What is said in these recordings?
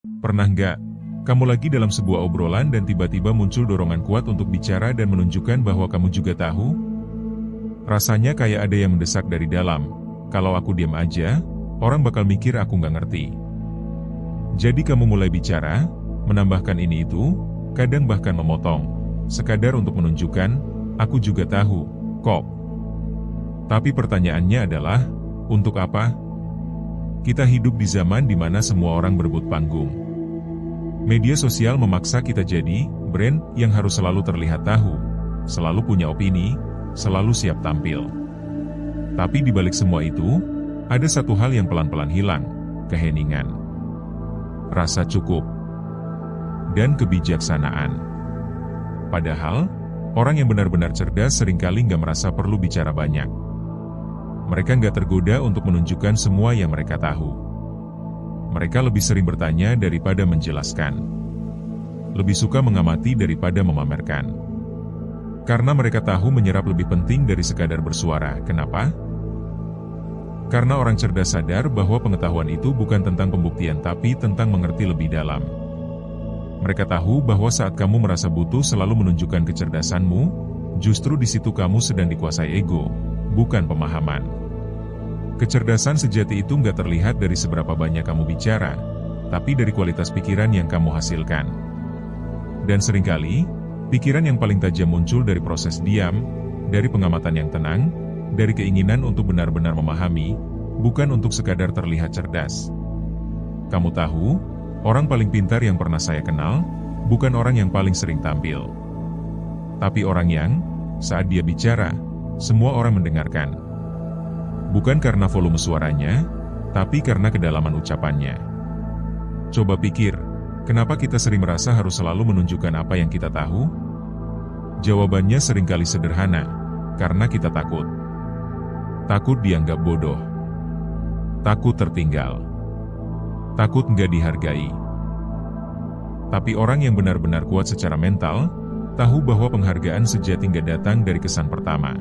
Pernah nggak, kamu lagi dalam sebuah obrolan dan tiba-tiba muncul dorongan kuat untuk bicara dan menunjukkan bahwa kamu juga tahu? Rasanya kayak ada yang mendesak dari dalam. Kalau aku diam aja, orang bakal mikir aku nggak ngerti. Jadi kamu mulai bicara, menambahkan ini itu, kadang bahkan memotong, sekadar untuk menunjukkan, aku juga tahu, kok. Tapi pertanyaannya adalah, untuk apa? Kita hidup di zaman di mana semua orang berebut panggung. Media sosial memaksa kita jadi brand yang harus selalu terlihat tahu, selalu punya opini, selalu siap tampil. Tapi di balik semua itu, ada satu hal yang pelan-pelan hilang, keheningan, rasa cukup, dan kebijaksanaan. Padahal, orang yang benar-benar cerdas seringkali nggak merasa perlu bicara banyak. Mereka nggak tergoda untuk menunjukkan semua yang mereka tahu. Mereka lebih sering bertanya daripada menjelaskan. Lebih suka mengamati daripada memamerkan. Karena mereka tahu menyerap lebih penting dari sekadar bersuara. Kenapa? Karena orang cerdas sadar bahwa pengetahuan itu bukan tentang pembuktian tapi tentang mengerti lebih dalam. Mereka tahu bahwa saat kamu merasa butuh selalu menunjukkan kecerdasanmu, justru di situ kamu sedang dikuasai ego, bukan pemahaman. Kecerdasan sejati itu nggak terlihat dari seberapa banyak kamu bicara, tapi dari kualitas pikiran yang kamu hasilkan. Dan seringkali, pikiran yang paling tajam muncul dari proses diam, dari pengamatan yang tenang, dari keinginan untuk benar-benar memahami, bukan untuk sekadar terlihat cerdas. Kamu tahu, orang paling pintar yang pernah saya kenal, bukan orang yang paling sering tampil. Tapi orang yang, saat dia bicara, semua orang mendengarkan. Bukan karena volume suaranya, tapi karena kedalaman ucapannya. Coba pikir, kenapa kita sering merasa harus selalu menunjukkan apa yang kita tahu? Jawabannya seringkali sederhana, karena kita takut. Takut dianggap bodoh. Takut tertinggal. Takut nggak dihargai. Tapi orang yang benar-benar kuat secara mental, tahu bahwa penghargaan sejati nggak datang dari kesan pertama.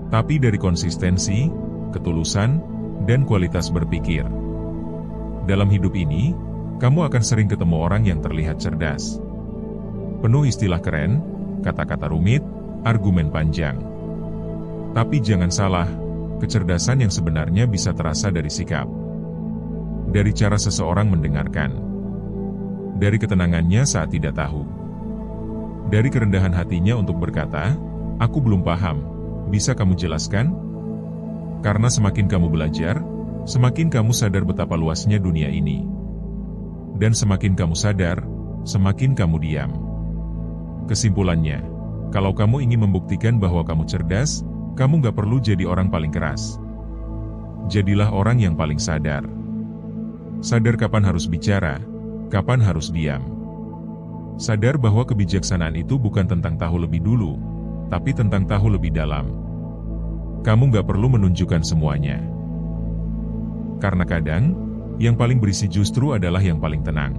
Tapi dari konsistensi, ketulusan, dan kualitas berpikir. Dalam hidup ini, kamu akan sering ketemu orang yang terlihat cerdas. Penuh istilah keren, kata-kata rumit, argumen panjang. Tapi jangan salah, kecerdasan yang sebenarnya bisa terasa dari sikap. Dari cara seseorang mendengarkan. Dari ketenangannya saat tidak tahu. Dari kerendahan hatinya untuk berkata, aku belum paham. Bisa kamu jelaskan? Karena semakin kamu belajar, semakin kamu sadar betapa luasnya dunia ini. Dan semakin kamu sadar, semakin kamu diam. Kesimpulannya, kalau kamu ingin membuktikan bahwa kamu cerdas, kamu nggak perlu jadi orang paling keras. Jadilah orang yang paling sadar. Sadar kapan harus bicara, kapan harus diam. Sadar bahwa kebijaksanaan itu bukan tentang tahu lebih dulu, tapi tentang tahu lebih dalam. Kamu nggak perlu menunjukkan semuanya. Karena kadang, yang paling berisi justru adalah yang paling tenang.